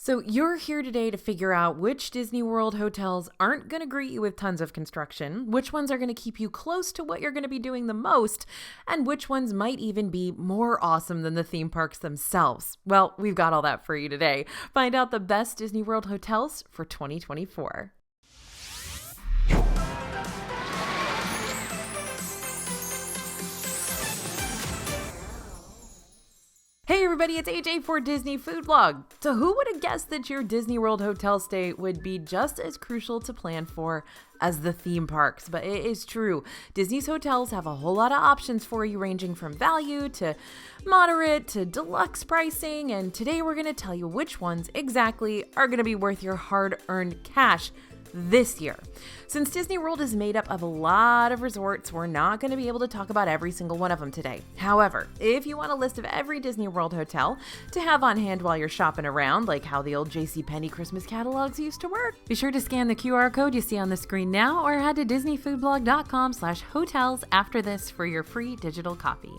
So you're here today to figure out which Disney World hotels aren't going to greet you with tons of construction, which ones are going to keep you close to what you're going to be doing the most, and which ones might even be more awesome than the theme parks themselves. Well, we've got all that for you today. Find out the best Disney World hotels for 2024. Hey everybody, it's AJ for Disney Food Vlog. So who would have guessed that your Disney World hotel stay would be just as crucial to plan for as the theme parks? But it is true. Disney's hotels have a whole lot of options for you, ranging from value to moderate to deluxe pricing. And today we're going to tell you which ones exactly are going to be worth your hard-earned cash this year. Since Disney World is made up of a lot of resorts, we're not going to be able to talk about every single one of them today. However, if you want a list of every Disney World hotel to have on hand while you're shopping around, like how the old JCPenney Christmas catalogs used to work, be sure to scan the QR code you see on the screen now or head to disneyfoodblog.com/hotels after this for your free digital copy.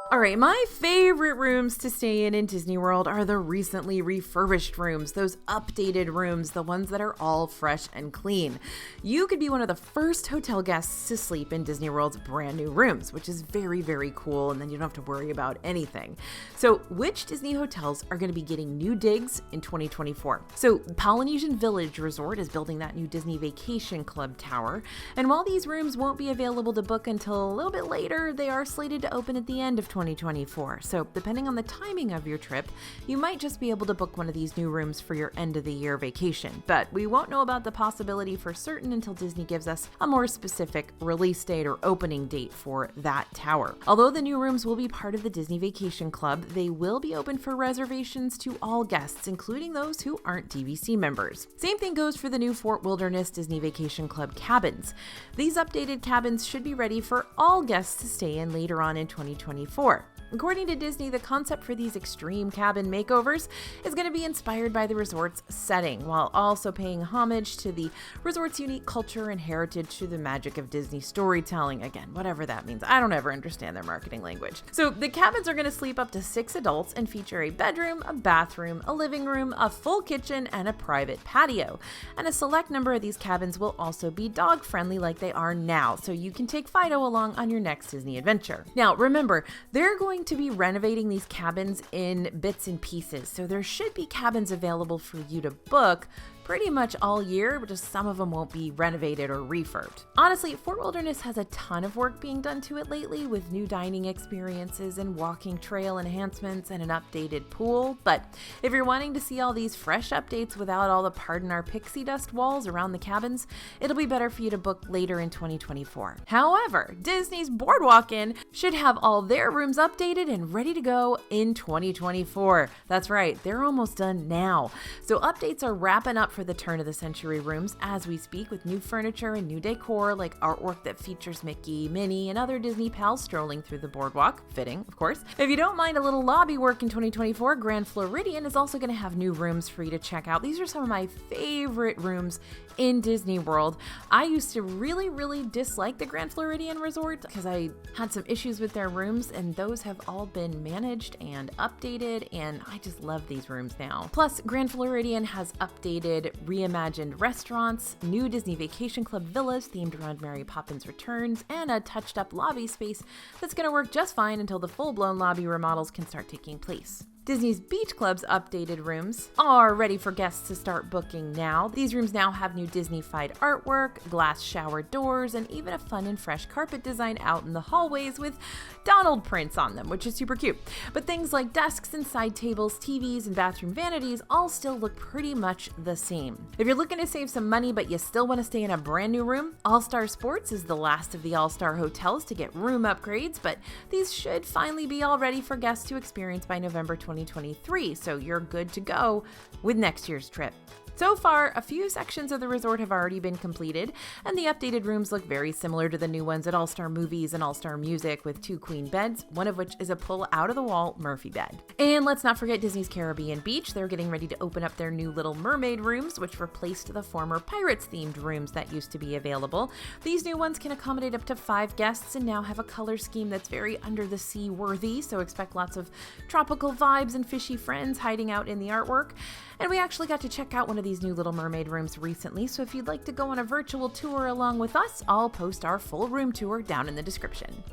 All right, my favorite rooms to stay in Disney World are the recently refurbished rooms, those updated rooms, the ones that are all fresh and clean. You could be one of the first hotel guests to sleep in Disney World's brand new rooms, which is very, very cool, and then you don't have to worry about anything. So which Disney hotels are going to be getting new digs in 2024? So Polynesian Village Resort is building that new Disney Vacation Club tower, and while these rooms won't be available to book until a little bit later, they are slated to open at the end of 2024. So depending on the timing of your trip, you might just be able to book one of these new rooms for your end of the year vacation. But we won't know about the possibility for certain until Disney gives us a more specific release date or opening date for that tower. Although the new rooms will be part of the Disney Vacation Club, they will be open for reservations to all guests, including those who aren't DVC members. Same thing goes for the new Fort Wilderness Disney Vacation Club cabins. These updated cabins should be ready for all guests to stay in later on in 2024. According to Disney, the concept for these extreme cabin makeovers is going to be inspired by the resort's setting, while also paying homage to the resort's unique culture and heritage through the magic of Disney storytelling. Again, whatever that means. I don't ever understand their marketing language. So the cabins are going to sleep up to 6 adults and feature a bedroom, a bathroom, a living room, a full kitchen, and a private patio. And a select number of these cabins will also be dog-friendly like they are now, so you can take Fido along on your next Disney adventure. Now, remember, they're going to be renovating these cabins in bits and pieces, so there should be cabins available for you to book pretty much all year, but just some of them won't be renovated or refurbed. Honestly, Fort Wilderness has a ton of work being done to it lately, with new dining experiences and walking trail enhancements and an updated pool. But if you're wanting to see all these fresh updates without all the pardon our pixie dust walls around the cabins, it'll be better for you to book later in 2024. However, Disney's Boardwalk Inn should have all their rooms updated and ready to go in 2024. That's right, they're almost done now. So updates are wrapping up for the turn of the century rooms as we speak, with new furniture and new decor like artwork that features Mickey, Minnie, and other Disney pals strolling through the boardwalk. Fitting, of course. If you don't mind a little lobby work in 2024, Grand Floridian is also going to have new rooms for you to check out. These are some of my favorite rooms in Disney World. I used to really dislike the Grand Floridian Resort because I had some issues with their rooms, and those have all been managed and updated, and I just love these rooms now. Plus, Grand Floridian has updated reimagined restaurants, new Disney Vacation Club villas themed around Mary Poppins Returns, and a touched-up lobby space that's going to work just fine until the full-blown lobby remodels can start taking place. Disney's Beach Club's updated rooms are ready for guests to start booking now. These rooms now have new Disney-fied artwork, glass shower doors, and even a fun and fresh carpet design out in the hallways with Donald prints on them, which is super cute. But things like desks and side tables, TVs, and bathroom vanities all still look pretty much the same. If you're looking to save some money but you still want to stay in a brand new room, All-Star Sports is the last of the All-Star hotels to get room upgrades, but these should finally be all ready for guests to experience by November 2023, so you're good to go with next year's trip. So far, a few sections of the resort have already been completed, and the updated rooms look very similar to the new ones at All-Star Movies and All-Star Music, with 2 queen beds, one of which is a pull-out-of-the-wall Murphy bed. And let's not forget Disney's Caribbean Beach. They're getting ready to open up their new Little Mermaid rooms, which replaced the former Pirates-themed rooms that used to be available. These new ones can accommodate up to 5 guests and now have a color scheme that's very under-the-sea worthy, so expect lots of tropical vibes vibes and fishy friends hiding out in the artwork. And we actually got to check out one of these new Little Mermaid rooms recently, so if you'd like to go on a virtual tour along with us, I'll post our full room tour down in the description.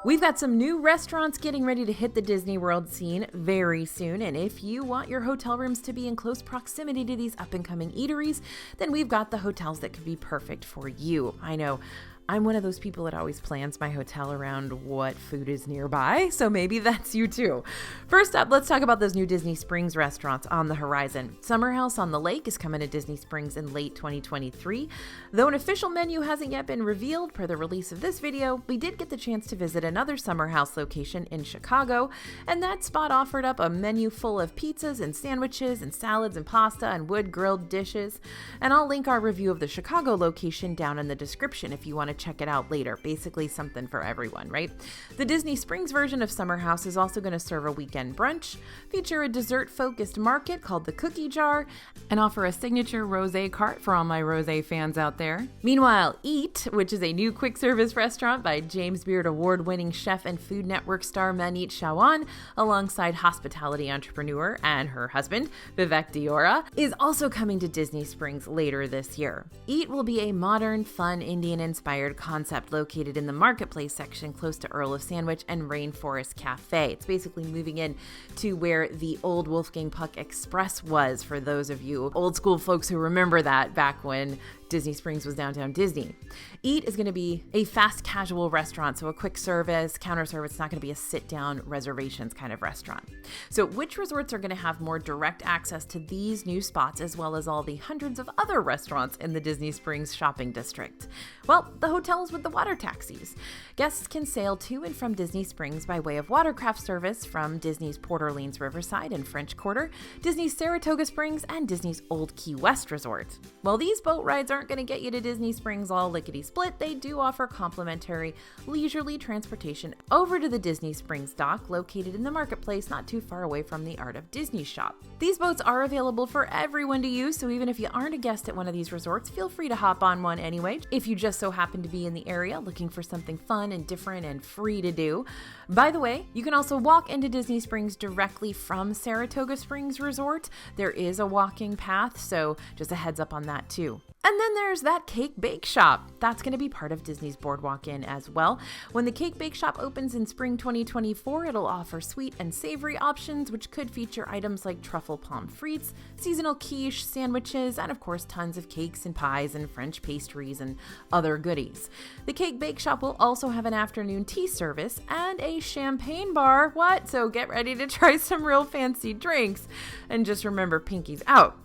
We've got some new restaurants getting ready to hit the Disney World scene very soon, and if you want your hotel rooms to be in close proximity to these up-and-coming eateries, then we've got the hotels that could be perfect for you. I know, I'm one of those people that always plans my hotel around what food is nearby, so maybe that's you too. First up, let's talk about those new Disney Springs restaurants on the horizon. Summer House on the Lake is coming to Disney Springs in late 2023. Though an official menu hasn't yet been revealed per the release of this video, we did get the chance to visit another Summer House location in Chicago, and that spot offered up a menu full of pizzas and sandwiches and salads and pasta and wood-grilled dishes. And I'll link our review of the Chicago location down in the description if you want to check it out later. Basically something for everyone, right? The Disney Springs version of Summer House is also going to serve a weekend brunch, feature a dessert-focused market called the Cookie Jar, and offer a signature rosé cart for all my rosé fans out there. Meanwhile, Eat, which is a new quick-service restaurant by James Beard award-winning chef and Food Network star Manit Chauhan, alongside hospitality entrepreneur and her husband, Vivek Diora, is also coming to Disney Springs later this year. Eat will be a modern, fun, Indian-inspired concept located in the marketplace section close to Earl of Sandwich and Rainforest Cafe. It's basically moving in to where the old Wolfgang Puck Express was, for those of you old school folks who remember that back when Disney Springs was downtown Disney. Eat is going to be a fast casual restaurant, so a quick service, counter service. It's not going to be a sit-down reservations kind of restaurant. So which resorts are going to have more direct access to these new spots as well as all the hundreds of other restaurants in the Disney Springs shopping district? Well, the hotels with the water taxis. Guests can sail to and from Disney Springs by way of watercraft service from Disney's Port Orleans Riverside and French Quarter, Disney's Saratoga Springs, and Disney's Old Key West Resort. While these boat rides aren't going to get you to Disney Springs all lickety-split, they do offer complimentary, leisurely transportation over to the Disney Springs dock located in the marketplace not too far away from the Art of Disney shop. These boats are available for everyone to use, so even if you aren't a guest at one of these resorts, feel free to hop on one anyway, if you just so happen to be in the area looking for something fun and different and free to do. By the way, you can also walk into Disney Springs directly from Saratoga Springs Resort. There is a walking path, so just a heads up on that too. And then there's that Cake Bake Shop. That's going to be part of Disney's Boardwalk Inn as well. When the Cake Bake Shop opens in spring 2024, it'll offer sweet and savory options, which could feature items like truffle palm frites, seasonal quiche, sandwiches, and of course tons of cakes and pies and French pastries and other goodies. The Cake Bake Shop will also have an afternoon tea service and a champagne bar. What? So get ready to try some real fancy drinks. And just remember, pinkies out.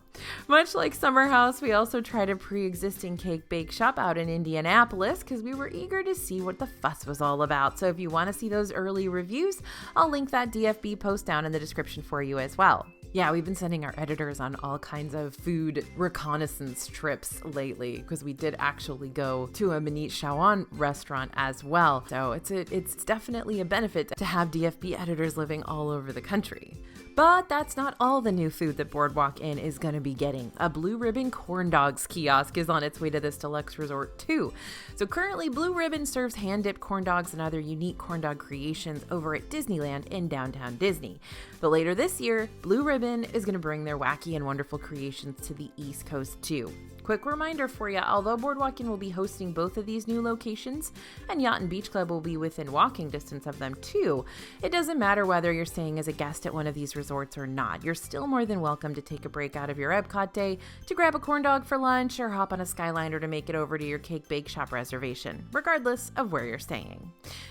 Much like Summer House, we also tried a pre-existing Cake Bake Shop out in Indianapolis because we were eager to see what the fuss was all about. So if you want to see those early reviews, I'll link that DFB post down in the description for you as well. Yeah, we've been sending our editors on all kinds of food reconnaissance trips lately because we did actually go to a Manit Chauhan restaurant as well. So it's definitely a benefit to have DFB editors living all over the country. But that's not all the new food that Boardwalk Inn is going to be getting. A Blue Ribbon Corn Dogs kiosk is on its way to this deluxe resort too. So currently, Blue Ribbon serves hand-dipped corn dogs and other unique corn dog creations over at Disneyland in downtown Disney. But later this year, Blue Ribbon is going to bring their wacky and wonderful creations to the East Coast too. Quick reminder for you, although Boardwalk Inn will be hosting both of these new locations, and Yacht and Beach Club will be within walking distance of them too, it doesn't matter whether you're staying as a guest at one of these resorts or not. You're still more than welcome to take a break out of your Epcot day to grab a corn dog for lunch or hop on a Skyliner to make it over to your Cake Bake Shop reservation, regardless of where you're staying.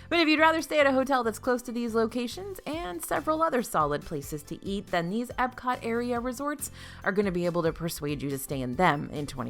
But if you'd rather stay at a hotel that's close to these locations and several other solid places to eat, then these Epcot area resorts are going to be able to persuade you to stay in them in 2024.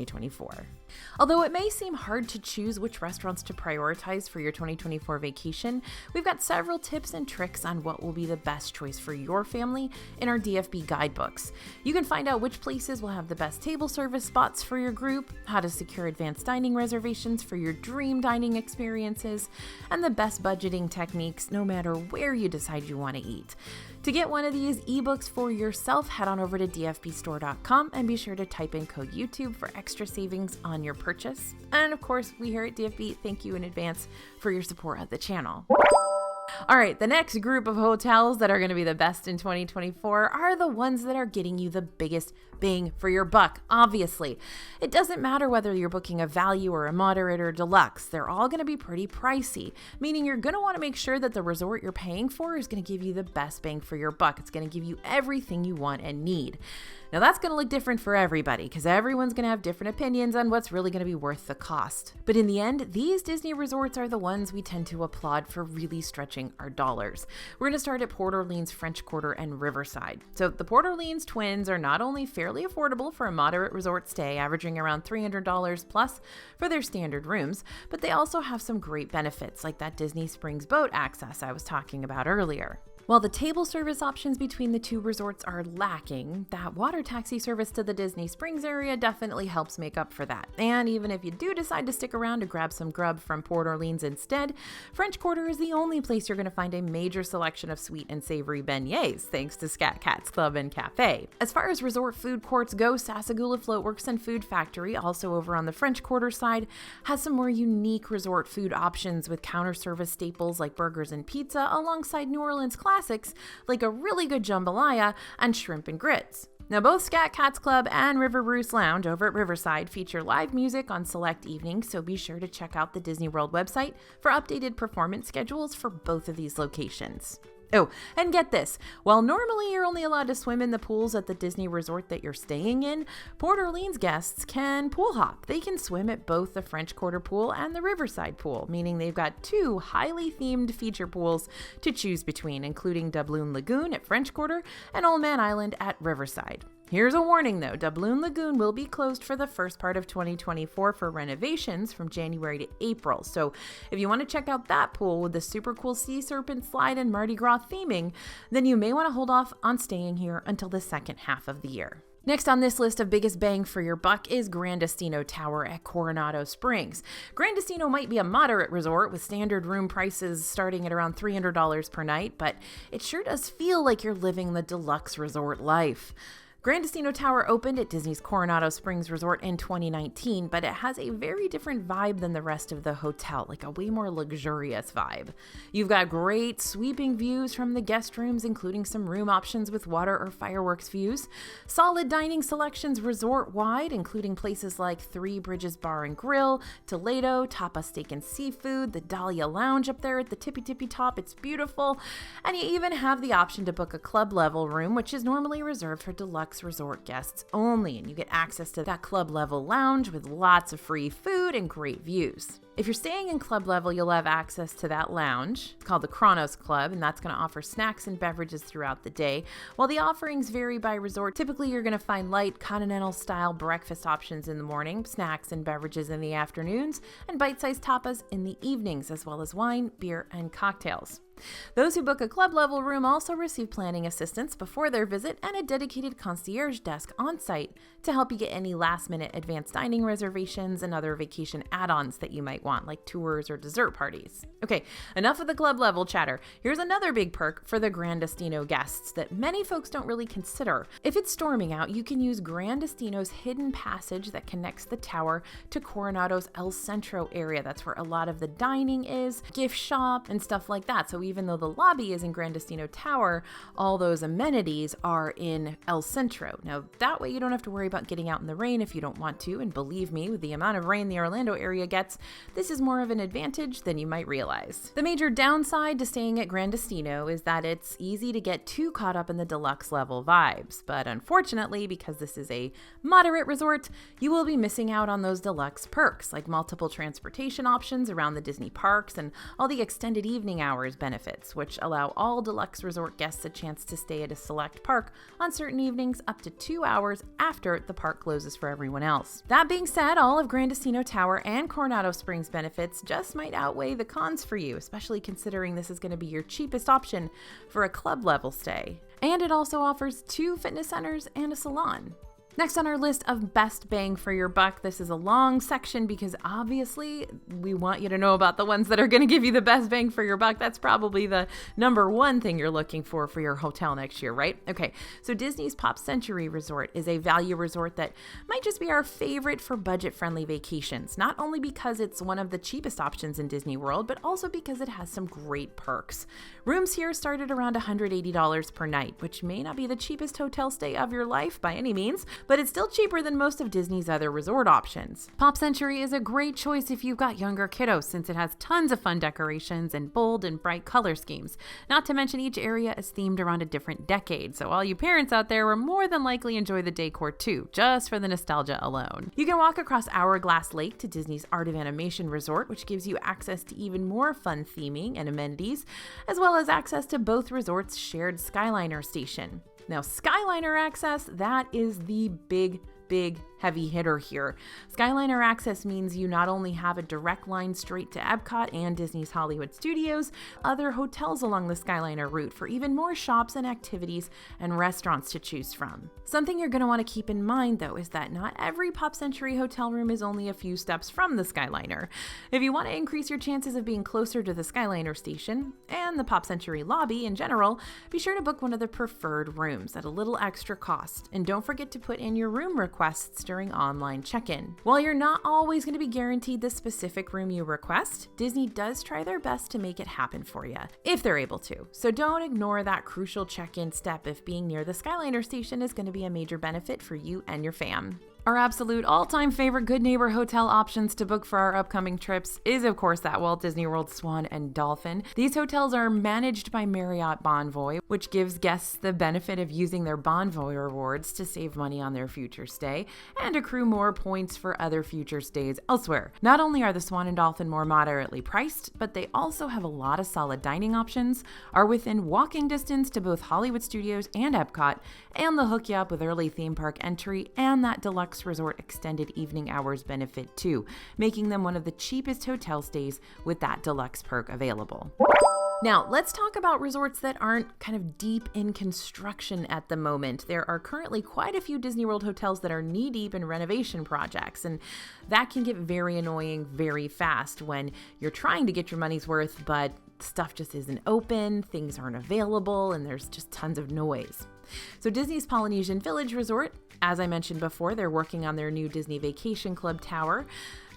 Although it may seem hard to choose which restaurants to prioritize for your 2024 vacation, we've got several tips and tricks on what will be the best choice for your family in our DFB guidebooks. You can find out which places will have the best table service spots for your group, how to secure advanced dining reservations for your dream dining experiences, and the best budgeting techniques no matter where you decide you want to eat. To get one of these ebooks for yourself, head on over to dfbstore.com and be sure to type in code YouTube for extra savings on your purchase. And of course, we here at DFB thank you in advance for your support of the channel. All right, the next group of hotels that are going to be the best in 2024 are the ones that are getting you the biggest bang for your buck, obviously. It doesn't matter whether you're booking a value or a moderate or deluxe, they're all going to be pretty pricey, meaning you're going to want to make sure that the resort you're paying for is going to give you the best bang for your buck. It's going to give you everything you want and need. Now that's going to look different for everybody because everyone's going to have different opinions on what's really going to be worth the cost. But in the end, these Disney resorts are the ones we tend to applaud for really stretching our dollars. We're going to start at Port Orleans, French Quarter, and Riverside. So the Port Orleans twins are not only fairly affordable for a moderate resort stay, averaging around $300 plus for their standard rooms, but they also have some great benefits like that Disney Springs boat access I was talking about earlier. While the table service options between the two resorts are lacking, that water taxi service to the Disney Springs area definitely helps make up for that. And even if you do decide to stick around to grab some grub from Port Orleans instead, French Quarter is the only place you're going to find a major selection of sweet and savory beignets, thanks to Scat Cat's Club and Cafe. As far as resort food courts go, Sassagoula Floatworks and Food Factory, also over on the French Quarter side, has some more unique resort food options with counter service staples like burgers and pizza, alongside New Orleans classics like a really good jambalaya and shrimp and grits. Now, both Scat Cats Club and River Bruce Lounge over at Riverside feature live music on select evenings, so be sure to check out the Disney World website for updated performance schedules for both of these locations. Oh, and get this, while normally you're only allowed to swim in the pools at the Disney resort that you're staying in, Port Orleans guests can pool hop. They can swim at both the French Quarter pool and the Riverside pool, meaning they've got two highly themed feature pools to choose between, including Doubloon Lagoon at French Quarter and Old Man Island at Riverside. Here's a warning though, Doubloon Lagoon will be closed for the first part of 2024 for renovations from January to April. So if you want to check out that pool with the super cool sea serpent slide and Mardi Gras theming, then you may want to hold off on staying here until the second half of the year. Next on this list of biggest bang for your buck is Gran Destino Tower at Coronado Springs. Gran Destino might be a moderate resort with standard room prices starting at around $300 per night, but it sure does feel like you're living the deluxe resort life. Gran Destino Tower opened at Disney's Coronado Springs Resort in 2019, but it has a very different vibe than the rest of the hotel, like a way more luxurious vibe. You've got great sweeping views from the guest rooms, including some room options with water or fireworks views, solid dining selections resort-wide, including places like Three Bridges Bar and Grill, Toledo, Tapa Steak and Seafood, the Dahlia Lounge up there at the tippy top, it's beautiful, and you even have the option to book a club level room, which is normally reserved for deluxe resort guests only, and you get access to that club level lounge with lots of free food and great views. If you're staying in club level, you'll have access to that lounge called the Kronos Club, and that's going to offer snacks and beverages throughout the day. While the offerings vary by resort, typically you're going to find light continental style breakfast options in the morning, snacks and beverages in the afternoons, and bite-sized tapas in the evenings, as well as wine, beer, and cocktails. Those who book a club level room also receive planning assistance before their visit and a dedicated concierge desk on site to help you get any last minute advanced dining reservations and other vacation add-ons that you might want, like tours or dessert parties. Okay, enough of the club level chatter. Here's another big perk for the Gran Destino guests that many folks don't really consider. If it's storming out, you can use Gran Destino's hidden passage that connects the tower to Coronado's El Centro area. That's where a lot of the dining is, gift shop, and stuff like that. So even though the lobby is in Gran Destino Tower, all those amenities are in El Centro. Now, that way you don't have to worry about getting out in the rain if you don't want to, and believe me, with the amount of rain the Orlando area gets, this is more of an advantage than you might realize. The major downside to staying at Gran Destino is that it's easy to get too caught up in the deluxe level vibes, but unfortunately, because this is a moderate resort, you will be missing out on those deluxe perks, like multiple transportation options around the Disney parks and all the extended evening hours benefits, which allow all deluxe resort guests a chance to stay at a select park on certain evenings up to 2 hours after the park closes for everyone else. That being said, all of Gran Destino Tower and Coronado Springs benefits just might outweigh the cons for you, especially considering this is going to be your cheapest option for a club level stay. And it also offers 2 fitness centers and a salon. Next on our list of best bang for your buck, this is a long section because obviously we want you to know about the ones that are going to give you the best bang for your buck. That's probably the number one thing you're looking for your hotel next year, right? Okay, so Disney's Pop Century Resort is a value resort that might just be our favorite for budget-friendly vacations, not only because it's one of the cheapest options in Disney World, but also because it has some great perks. Rooms here start at around $180 per night, which may not be the cheapest hotel stay of your life by any means, but it's still cheaper than most of Disney's other resort options. Pop Century is a great choice if you've got younger kiddos, since it has tons of fun decorations and bold and bright color schemes. Not to mention each area is themed around a different decade, so all you parents out there will more than likely enjoy the decor too, just for the nostalgia alone. You can walk across Hourglass Lake to Disney's Art of Animation Resort, which gives you access to even more fun theming and amenities, as well as access to both resorts' shared Skyliner station. Now, Skyliner access, that is the big heavy hitter here. Skyliner access means you not only have a direct line straight to Epcot and Disney's Hollywood Studios, other hotels along the Skyliner route for even more shops and activities and restaurants to choose from. Something you're going to want to keep in mind, though, is that not every Pop Century hotel room is only a few steps from the Skyliner. If you want to increase your chances of being closer to the Skyliner station and the Pop Century lobby in general, be sure to book one of the preferred rooms at a little extra cost, and don't forget to put in your room requests during online check-in. While you're not always going to be guaranteed the specific room you request, Disney does try their best to make it happen for you, if they're able to. So don't ignore that crucial check-in step if being near the Skyliner station is going to be a major benefit for you and your fam. Our absolute all-time favorite Good Neighbor hotel options to book for our upcoming trips is, of course, that Walt Disney World Swan and Dolphin. These hotels are managed by Marriott Bonvoy, which gives guests the benefit of using their Bonvoy rewards to save money on their future stay and accrue more points for other future stays elsewhere. Not only are the Swan and Dolphin more moderately priced, but they also have a lot of solid dining options, are within walking distance to both Hollywood Studios and Epcot, and they'll hook you up with early theme park entry and that deluxe resort extended evening hours benefit too, making them one of the cheapest hotel stays with that deluxe perk available. Now, let's talk about resorts that aren't kind of deep in construction at the moment. There are currently quite a few Disney World hotels that are knee-deep in renovation projects, and that can get very annoying very fast when you're trying to get your money's worth, but stuff just isn't open, things aren't available, and there's just tons of noise. So Disney's Polynesian Village Resort, as I mentioned before, they're working on their new Disney Vacation Club Tower.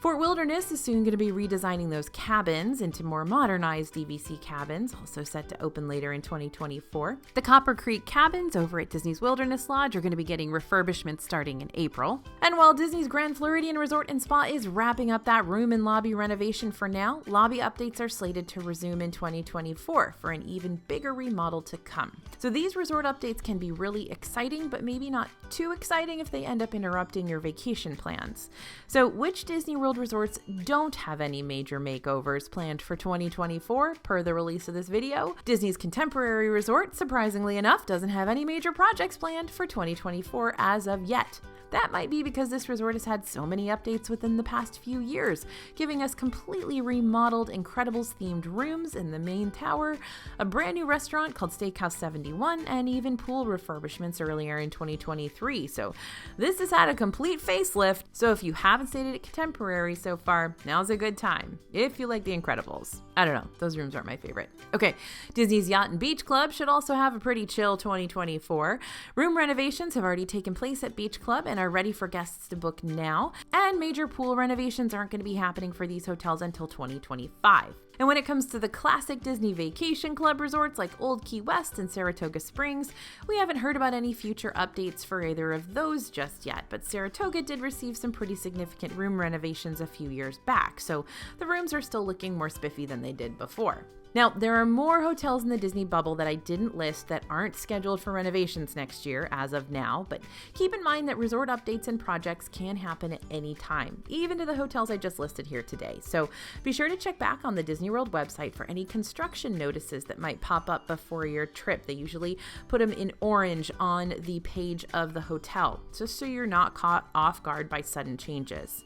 Fort Wilderness is soon going to be redesigning those cabins into more modernized DVC cabins, also set to open later in 2024. The Copper Creek cabins over at Disney's Wilderness Lodge are going to be getting refurbishments starting in April. And while Disney's Grand Floridian Resort and Spa is wrapping up that room and lobby renovation for now, lobby updates are slated to resume in 2024 for an even bigger remodel to come. So these resort updates can be really exciting, but maybe not too exciting if they end up interrupting your vacation plans. So which Disney World resorts don't have any major makeovers planned for 2024 per the release of this video? Disney's Contemporary Resort, surprisingly enough, doesn't have any major projects planned for 2024 as of yet. That might be because this resort has had so many updates within the past few years, giving us completely remodeled Incredibles-themed rooms in the main tower, a brand new restaurant called Steakhouse 71, and even pool refurbishments earlier in 2023. So this has had a complete facelift, so if you haven't stayed at Contemporary so far, now's a good time, if you like the Incredibles. I don't know, those rooms aren't my favorite. Okay, Disney's Yacht and Beach Club should also have a pretty chill 2024. Room renovations have already taken place at Beach Club and are ready for guests to book now, and major pool renovations aren't going to be happening for these hotels until 2025. And when it comes to the classic Disney Vacation Club resorts like Old Key West and Saratoga Springs, we haven't heard about any future updates for either of those just yet, but Saratoga did receive some pretty significant room renovations a few years back, so the rooms are still looking more spiffy than they did before. Now, there are more hotels in the Disney bubble that I didn't list that aren't scheduled for renovations next year as of now, but keep in mind that resort updates and projects can happen at any time, even to the hotels I just listed here today. So be sure to check back on the Disney World website for any construction notices that might pop up before your trip. They usually put them in orange on the page of the hotel, just so you're not caught off guard by sudden changes.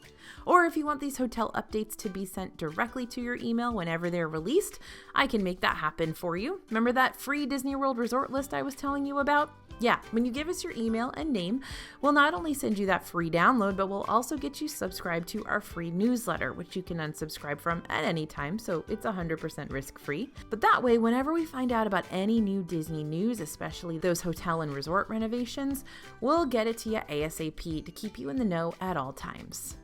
Or if you want these hotel updates to be sent directly to your email whenever they're released, I can make that happen for you. Remember that free Disney World resort list I was telling you about? Yeah, when you give us your email and name, we'll not only send you that free download, but we'll also get you subscribed to our free newsletter, which you can unsubscribe from at any time, so it's 100% risk-free. But that way, whenever we find out about any new Disney news, especially those hotel and resort renovations, we'll get it to you ASAP to keep you in the know at all times.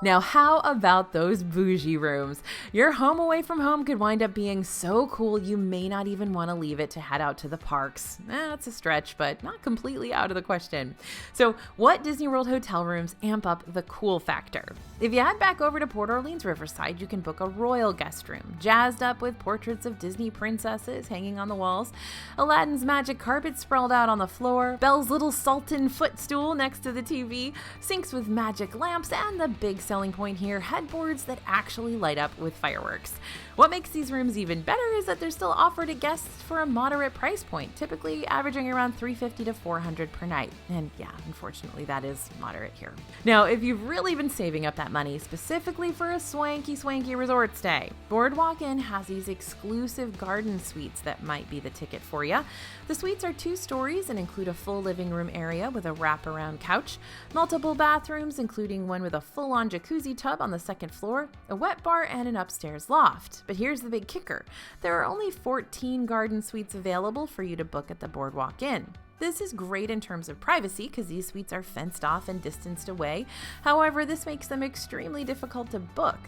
Now, how about those bougie rooms? Your home away from home could wind up being so cool you may not even want to leave it to head out to the parks. That's a stretch, but not completely out of the question. So, what Disney World hotel rooms amp up the cool factor? If you head back over to Port Orleans Riverside, you can book a royal guest room, jazzed up with portraits of Disney princesses hanging on the walls, Aladdin's magic carpet sprawled out on the floor, Belle's little sultan footstool next to the TV, sinks with magic lamps, and the big selling point here, headboards that actually light up with fireworks. What makes these rooms even better is that they're still offered to guests for a moderate price point, typically averaging around $350 to $400 per night. And yeah, unfortunately, that is moderate here. Now, if you've really been saving up that money specifically for a swanky resort stay, Boardwalk Inn has these exclusive garden suites that might be the ticket for you. The suites are 2 stories and include a full living room area with a wraparound couch, multiple bathrooms, including one with a full-on jacuzzi tub on the 2nd floor, a wet bar, and an upstairs loft. But here's the big kicker. There are only 14 garden suites available for you to book at the Boardwalk Inn. This is great in terms of privacy because these suites are fenced off and distanced away. However, this makes them extremely difficult to book.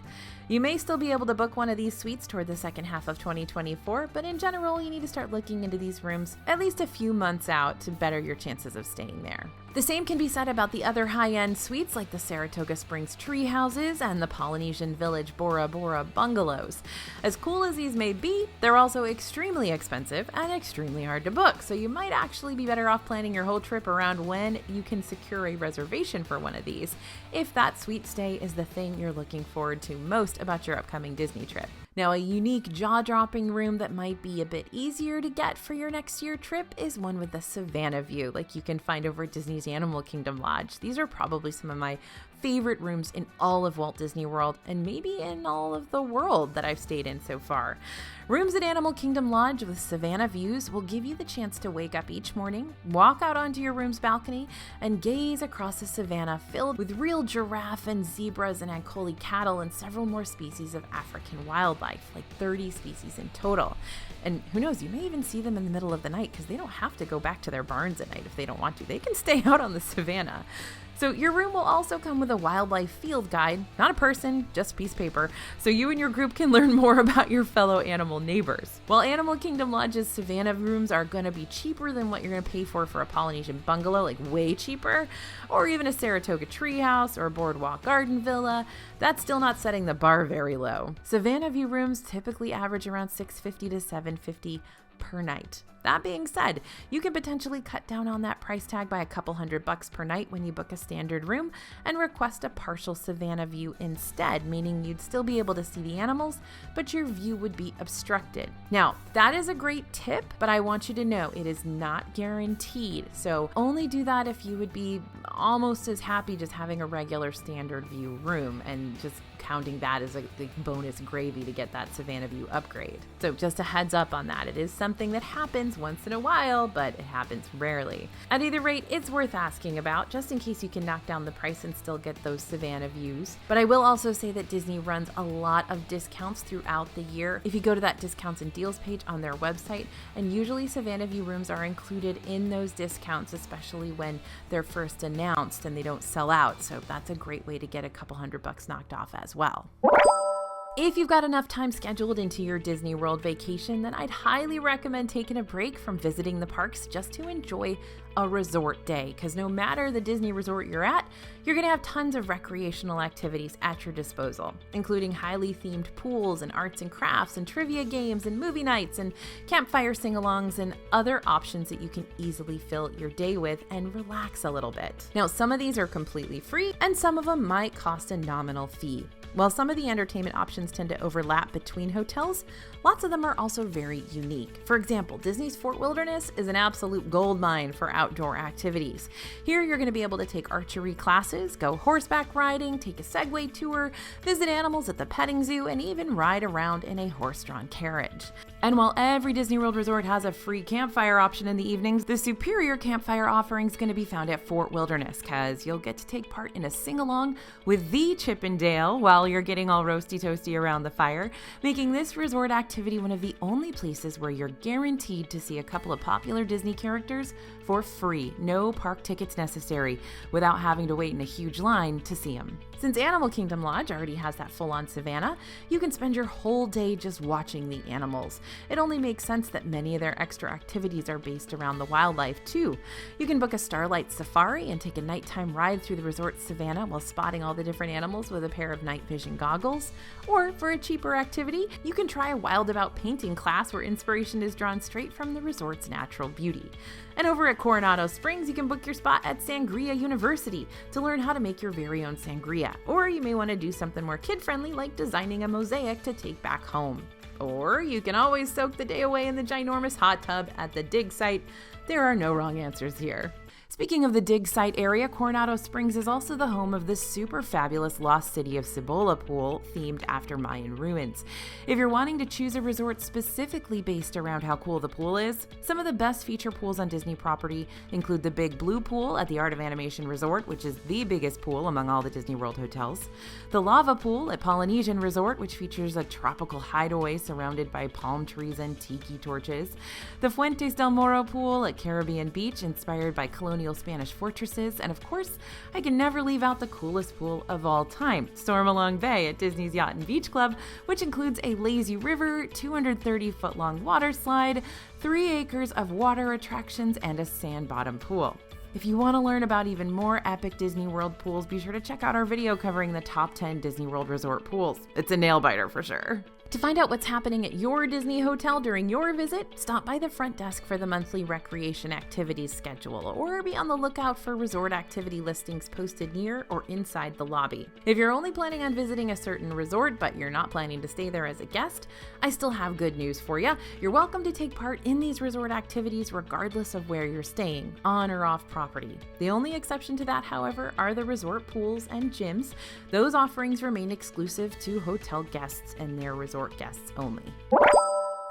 You may still be able to book one of these suites toward the second half of 2024, but in general, you need to start looking into these rooms at least a few months out to better your chances of staying there. The same can be said about the other high-end suites like the Saratoga Springs tree houses and the Polynesian Village Bora Bora bungalows. As cool as these may be, they're also extremely expensive and extremely hard to book, so you might actually be better off planning your whole trip around when you can secure a reservation for one of these, if that suite stay is the thing you're looking forward to most about your upcoming Disney trip. Now, a unique jaw-dropping room that might be a bit easier to get for your next year trip is one with the Savannah view, like you can find over at Disney's Animal Kingdom Lodge. These are probably some of my favorite rooms in all of Walt Disney World, and maybe in all of the world that I've stayed in so far. Rooms at Animal Kingdom Lodge with Savannah views will give you the chance to wake up each morning, walk out onto your room's balcony, and gaze across a savannah filled with real giraffe and zebras and Ankole cattle and several more species of African wildlife, like 30 species in total. And who knows, you may even see them in the middle of the night because they don't have to go back to their barns at night if they don't want to. They can stay out on the savannah. So your room will also come with a wildlife field guide, not a person, just a piece of paper, so you and your group can learn more about your fellow animal neighbors. While Animal Kingdom Lodge's Savannah rooms are going to be cheaper than what you're going to pay for a Polynesian bungalow, like way cheaper, or even a Saratoga treehouse or a Boardwalk Garden Villa, that's still not setting the bar very low. Savannah View rooms typically average around $650 to $750 per night. That being said, you can potentially cut down on that price tag by a couple $100 per night when you book a standard room and request a partial Savannah view instead, meaning you'd still be able to see the animals, but your view would be obstructed. Now, that is a great tip, but I want you to know it is not guaranteed. So only do that if you would be almost as happy just having a regular standard view room and just counting that as a bonus gravy to get that Savannah View upgrade. So just a heads up on that. It is something that happens once in a while, but it happens rarely. At either rate, it's worth asking about, just in case you can knock down the price and still get those Savannah views. But I will also say that Disney runs a lot of discounts throughout the year. If you go to that discounts and deals page on their website, and usually Savannah View rooms are included in those discounts, especially when they're first announced and they don't sell out. So that's a great way to get a couple $100 knocked off as well. If you've got enough time scheduled into your Disney World vacation, then I'd highly recommend taking a break from visiting the parks just to enjoy a resort day, because no matter the Disney resort you're at, you're going to have tons of recreational activities at your disposal, including highly themed pools and arts and crafts and trivia games and movie nights and campfire sing-alongs and other options that you can easily fill your day with and relax a little bit. Now, some of these are completely free and some of them might cost a nominal fee. While some of the entertainment options tend to overlap between hotels, lots of them are also very unique. For example, Disney's Fort Wilderness is an absolute goldmine for outdoor outdoor activities. Here you're going to be able to take archery classes, go horseback riding, take a Segway tour, visit animals at the petting zoo, and even ride around in a horse-drawn carriage. And while every Disney World resort has a free campfire option in the evenings, the superior campfire offering is going to be found at Fort Wilderness, because you'll get to take part in a sing-along with the Chip and Dale while you're getting all roasty toasty around the fire, making this resort activity one of the only places where you're guaranteed to see a couple of popular Disney characters for free, no park tickets necessary, without having to wait in a huge line to see them. Since Animal Kingdom Lodge already has that full-on savannah, you can spend your whole day just watching the animals. It only makes sense that many of their extra activities are based around the wildlife too. You can book a Starlight Safari and take a nighttime ride through the resort's savannah while spotting all the different animals with a pair of night vision goggles. Or for a cheaper activity, you can try a Wild About painting class where inspiration is drawn straight from the resort's natural beauty. And over at Coronado Springs, you can book your spot at Sangria University to learn how to make your very own sangria. Or you may want to do something more kid-friendly like designing a mosaic to take back home. Or you can always soak the day away in the ginormous hot tub at the dig site. There are no wrong answers here. Speaking of the dig site area, Coronado Springs is also the home of the super fabulous Lost City of Cibola pool, themed after Mayan ruins. If you're wanting to choose a resort specifically based around how cool the pool is, some of the best feature pools on Disney property include the Big Blue Pool at the Art of Animation Resort, which is the biggest pool among all the Disney World hotels, the Lava Pool at Polynesian Resort, which features a tropical hideaway surrounded by palm trees and tiki torches, the Fuentes del Moro Pool at Caribbean Beach, inspired by colonial Spanish fortresses, and of course, I can never leave out the coolest pool of all time, Stormalong Bay at Disney's Yacht and Beach Club, which includes a lazy river, 230-foot-long water slide, 3 acres of water attractions, and a sand-bottom pool. If you want to learn about even more epic Disney World pools, be sure to check out our video covering the top 10 Disney World resort pools. It's a nail-biter for sure. To find out what's happening at your Disney hotel during your visit, stop by the front desk for the monthly recreation activities schedule, or be on the lookout for resort activity listings posted near or inside the lobby. If you're only planning on visiting a certain resort, but you're not planning to stay there as a guest, I still have good news for you. You're welcome to take part in these resort activities regardless of where you're staying, on or off property. The only exception to that, however, are the resort pools and gyms. Those offerings remain exclusive to hotel guests and their resort guests only.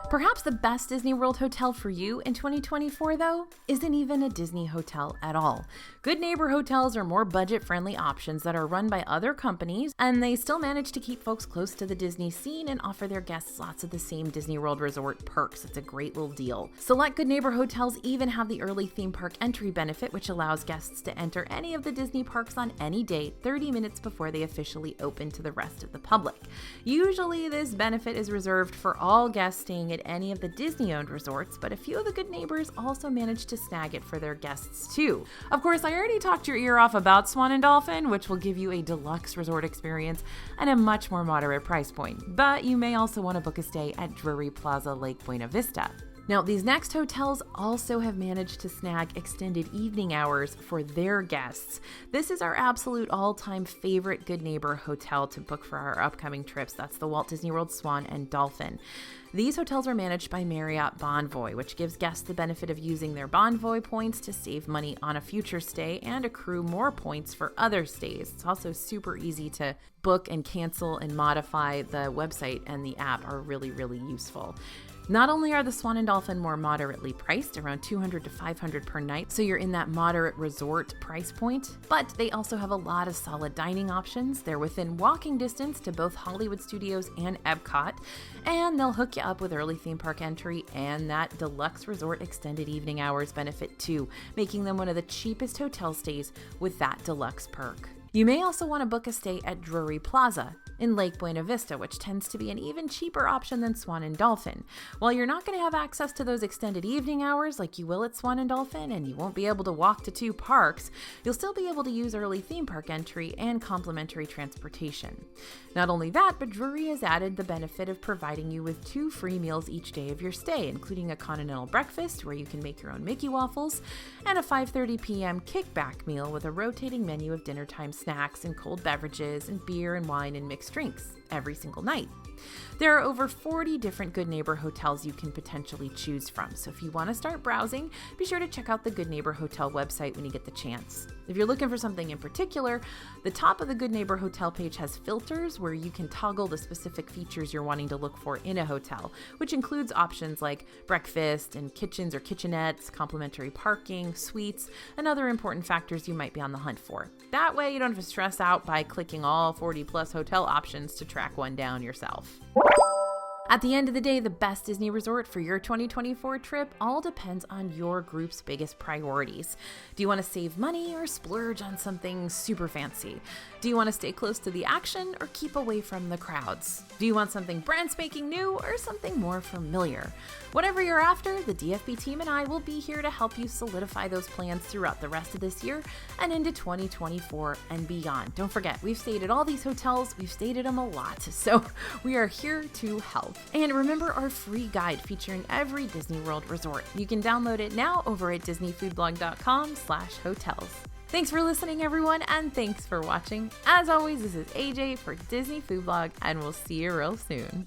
Perhaps the best Disney World hotel for you in 2024, though, isn't even a Disney hotel at all. Good Neighbor hotels are more budget-friendly options that are run by other companies, and they still manage to keep folks close to the Disney scene and offer their guests lots of the same Disney World resort perks. It's a great little deal. Select Good Neighbor hotels even have the early theme park entry benefit, which allows guests to enter any of the Disney parks on any day 30 minutes before they officially open to the rest of the public. Usually, this benefit is reserved for all guests staying at any of the Disney-owned resorts, but a few of the Good Neighbors also managed to snag it for their guests too. Of course, I already talked your ear off about Swan and Dolphin, which will give you a deluxe resort experience at a much more moderate price point, but you may also want to book a stay at Drury Plaza Lake Buena Vista. Now, these next hotels also have managed to snag extended evening hours for their guests. This is our absolute all-time favorite Good Neighbor hotel to book for our upcoming trips. That's the Walt Disney World Swan and Dolphin. These hotels are managed by Marriott Bonvoy, which gives guests the benefit of using their Bonvoy points to save money on a future stay and accrue more points for other stays. It's also super easy to book and cancel and modify. The website and the app are really, really useful. Not only are the Swan and Dolphin more moderately priced, around $200 to $500 per night, so you're in that moderate resort price point, but they also have a lot of solid dining options. They're within walking distance to both Hollywood Studios and Epcot, and they'll hook you up with early theme park entry and that deluxe resort extended evening hours benefit too, making them one of the cheapest hotel stays with that deluxe perk. You may also want to book a stay at Drury Plaza in Lake Buena Vista, which tends to be an even cheaper option than Swan and Dolphin. While you're not going to have access to those extended evening hours like you will at Swan and Dolphin, and you won't be able to walk to 2 parks, you'll still be able to use early theme park entry and complimentary transportation. Not only that, but Drury has added the benefit of providing you with 2 free meals each day of your stay, including a continental breakfast where you can make your own Mickey waffles, and a 5:30 p.m. kickback meal with a rotating menu of dinner time snacks and cold beverages and beer and wine and mixed drinks every single night. There are over 40 different Good Neighbor hotels you can potentially choose from, so if you want to start browsing, be sure to check out the Good Neighbor Hotel website when you get the chance. If you're looking for something in particular, the top of the Good Neighbor Hotel page has filters where you can toggle the specific features you're wanting to look for in a hotel, which includes options like breakfast and kitchens or kitchenettes, complimentary parking, suites, and other important factors you might be on the hunt for. That way you don't have to stress out by clicking all 40 plus hotel options to track one down yourself. At the end of the day, the best Disney resort for your 2024 trip all depends on your group's biggest priorities. Do you want to save money or splurge on something super fancy? Do you want to stay close to the action or keep away from the crowds? Do you want something brand spanking new or something more familiar? Whatever you're after, the DFB team and I will be here to help you solidify those plans throughout the rest of this year and into 2024 and beyond. Don't forget, we've stayed at all these hotels, we've stayed at them a lot, so we are here to help. And remember our free guide featuring every Disney World resort. You can download it now over at disneyfoodblog.com/hotels. Thanks for listening, everyone, and thanks for watching. As always, this is AJ for Disney Food Blog, and we'll see you real soon.